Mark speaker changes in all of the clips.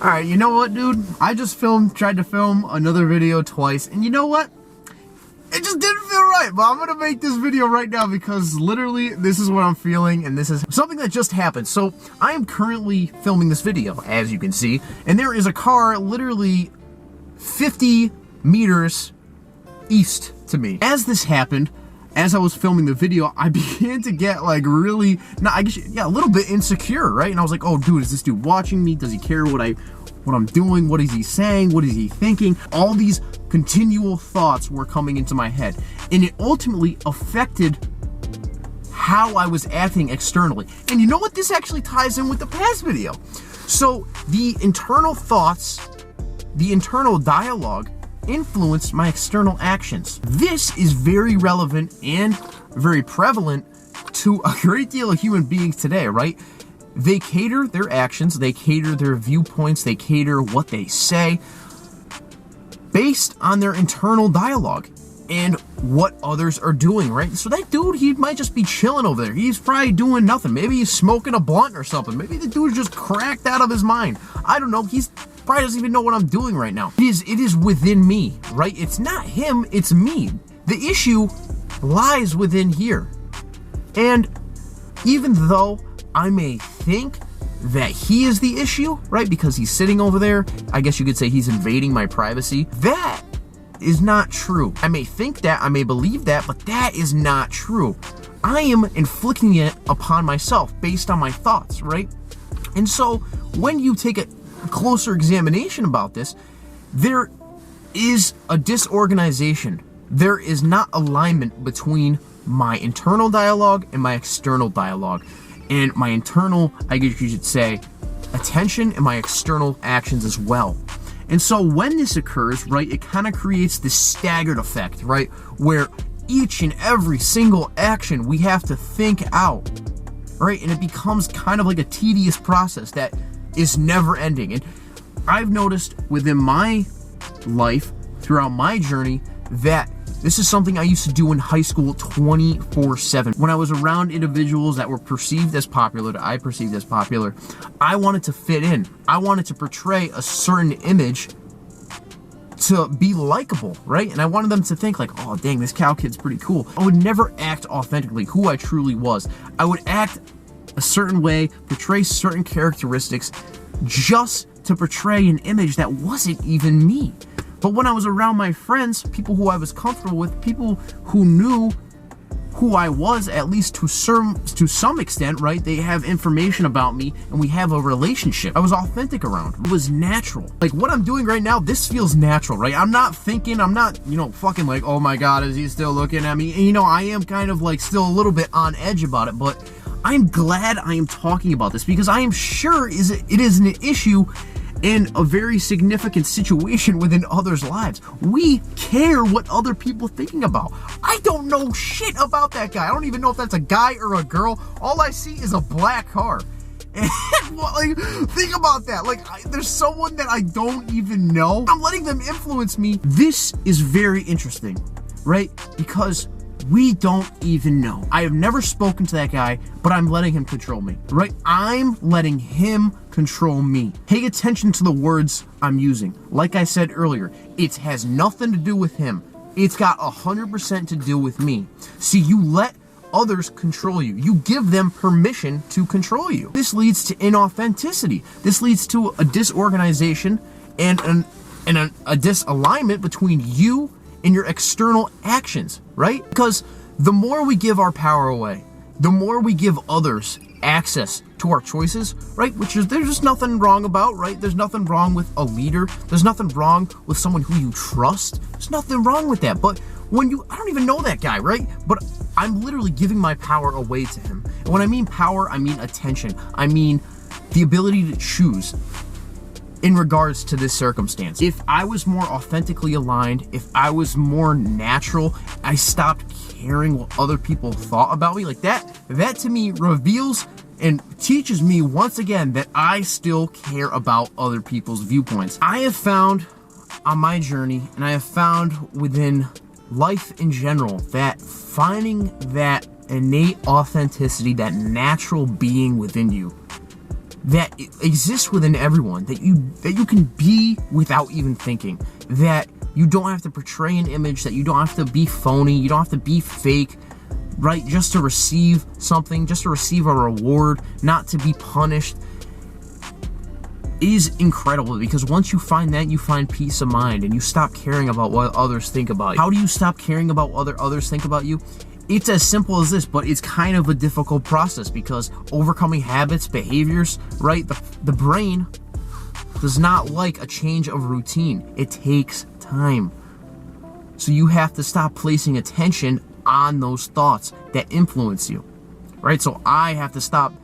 Speaker 1: Alright, you know what, dude? I just tried to film another video twice, and you know what? It just didn't feel right, but I'm gonna make this video right now because literally this is what I'm feeling, and this is something that just happened. So, I am currently filming this video, as you can see, and there is a car literally 50 meters east to me. As this happened, as I was filming the video, I began to get like really, a little bit insecure, right? And I was like, oh dude, is this dude watching me? Does he care what I'm doing? What is he saying? What is he thinking? All these continual thoughts were coming into my head, and it ultimately affected how I was acting externally. And you know what? This actually ties in with the past video. So the internal thoughts, the internal dialogue influenced my external actions. This is very relevant and very prevalent to a great deal of human beings today, right? They cater their actions, they cater their viewpoints, they cater what they say based on their internal dialogue and what others are doing, right? So that dude, he might just be chilling over there. He's probably doing nothing. Maybe he's smoking a blunt or something. Maybe the dude's just cracked out of his mind. I don't know. He's probably doesn't even know what I'm doing right now. It is within me, right? It's not him, it's me. The issue lies within here. And even though I may think that he is the issue, right? Because he's sitting over there, I guess you could say he's invading my privacy. That is not true. I may think that, I may believe that, but that is not true. I am inflicting it upon myself based on my thoughts, right? And so when you take a closer examination about this, there is a disorganization. There is not alignment between my internal dialogue and my external dialogue. And my internal, I guess you should say, attention and my external actions as well. And so when this occurs, right, it kind of creates this staggered effect, right, where each and every single action we have to think out, right, and it becomes kind of like a tedious process that is never ending. And I've noticed within my life, throughout my journey, that this is something I used to do in high school 24/7. When I was around individuals that were perceived as popular, that I perceived as popular, I wanted to fit in. I wanted to portray a certain image to be likable, right? And I wanted them to think like, oh dang, this cow kid's pretty cool. I would never act authentically who I truly was. I would act a certain way, portray certain characteristics just to portray an image that wasn't even me. But when I was around my friends, people who I was comfortable with, people who knew who I was, at least to some extent, right? They have information about me and we have a relationship. I was authentic around. It was natural. Like what I'm doing right now, this feels natural, right? I'm not thinking, I'm not, fucking like, oh my God, is he still looking at me? And I am kind of like still a little bit on edge about it, but I'm glad I am talking about this because I am sure it is an issue in a very significant situation within others' lives. We care what other people are thinking about. I don't know shit about that guy. I don't even know if that's a guy or a girl. All I see is a black car. And think about that. There's someone that I don't even know. I'm letting them influence me. This is very interesting, right? Because we don't even know. I have never spoken to that guy, but I'm letting him control me, right? I'm letting him control me. Pay attention to the words I'm using. Like I said earlier, it has nothing to do with him. It's got 100% to do with me. See, you let others control you. You give them permission to control you. This leads to inauthenticity. This leads to a disorganization and a disalignment between you and your external actions, right? Because the more we give our power away, the more we give others access to our choices, right? There's just nothing wrong about, right? There's nothing wrong with a leader. There's nothing wrong with someone who you trust. There's nothing wrong with that. But when I don't even know that guy, right? But I'm literally giving my power away to him. And when I mean power, I mean attention. I mean the ability to choose in regards to this circumstance. If I was more authentically aligned, if I was more natural, I stopped caring what other people thought about me, like that to me reveals and teaches me once again that I still care about other people's viewpoints. I have found on my journey, and I have found within life in general, that finding that innate authenticity, that natural being within you, that exists within everyone, that you can be without even thinking, that you don't have to portray an image, that you don't have to be phony, you don't have to be fake, right? Just to receive something, just to receive a reward, not to be punished, is incredible, because once you find that, you find peace of mind and you stop caring about what others think about you. How do you stop caring about what others think about you? It's as simple as this, but it's kind of a difficult process, because overcoming habits, behaviors, right? The brain does not like a change of routine. It takes time. So you have to stop placing attention on those thoughts that influence you, right? So I have to stop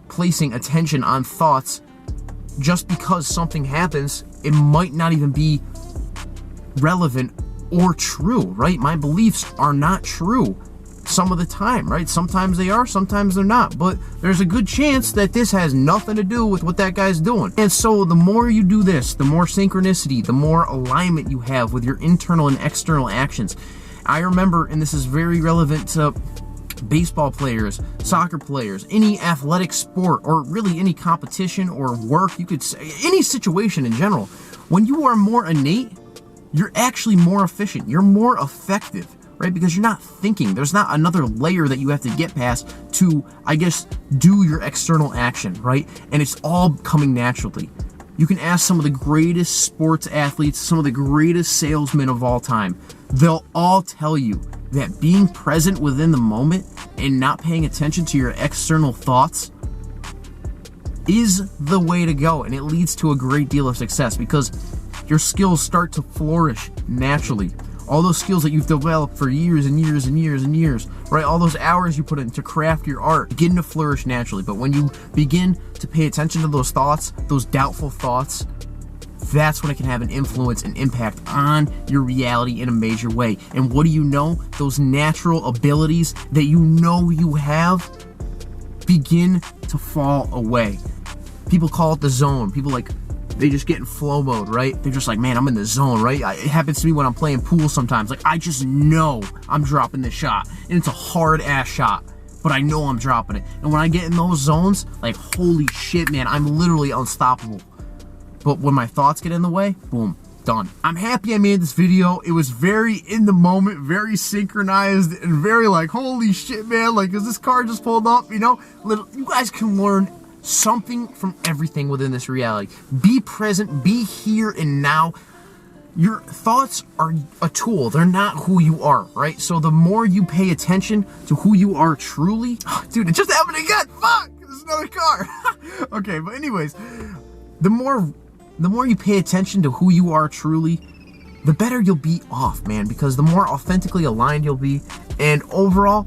Speaker 1: placing attention on thoughts. Just because something happens, it might not even be relevant or true, right? My beliefs are not true some of the time, right? Sometimes they are, sometimes they're not, but there's a good chance that this has nothing to do with what that guy's doing. And so the more you do this, the more synchronicity, the more alignment you have with your internal and external actions. I remember, and this is very relevant to baseball players, soccer players, any athletic sport, or really any competition or work, you could say, any situation in general. When you are more innate, you're actually more efficient, you're more effective, right? Because you're not thinking. There's not another layer that you have to get past to, I guess, do your external action, right? And it's all coming naturally. You can ask some of the greatest sports athletes, some of the greatest salesmen of all time. They'll all tell you that being present within the moment and not paying attention to your external thoughts is the way to go, and it leads to a great deal of success, because your skills start to flourish naturally. All those skills that you've developed for years and years and years and years, right? All those hours you put in to craft your art begin to flourish naturally. But when you begin to pay attention to those thoughts, those doubtful thoughts, that's when it can have an influence and impact on your reality in a major way. And what do you know? Those natural abilities that you know you have begin to fall away. People call it the zone. People they just get in flow mode, right? They're just like, man, I'm in the zone, right? It happens to me when I'm playing pool sometimes. Like, I just know I'm dropping this shot, and it's a hard ass shot, but I know I'm dropping it. And when I get in those zones, like, holy shit, man, I'm literally unstoppable. But when my thoughts get in the way, boom, done. I'm happy I made this video. It was very in the moment, very synchronized, and very like, holy shit, man, like, is this car just pulled up, you know? You guys can learn something from everything within this reality. Be present, be here and now. Your thoughts are a tool. They're not who you are, right? So the more you pay attention to who you are truly, dude, it just happened again. Fuck, there's another car. Okay, but anyways, the more you pay attention to who you are truly, the better you'll be off, man, because the more authentically aligned you'll be, and overall,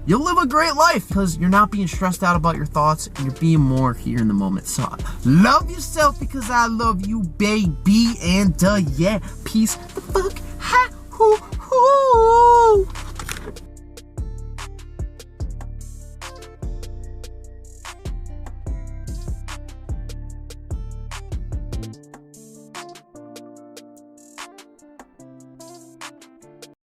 Speaker 1: you'll live a great life, because you're not being stressed out about your thoughts, and you're being more here in the moment. So love yourself, because I love you, baby, and yeah, peace the fuck, ha, hoo, hoo.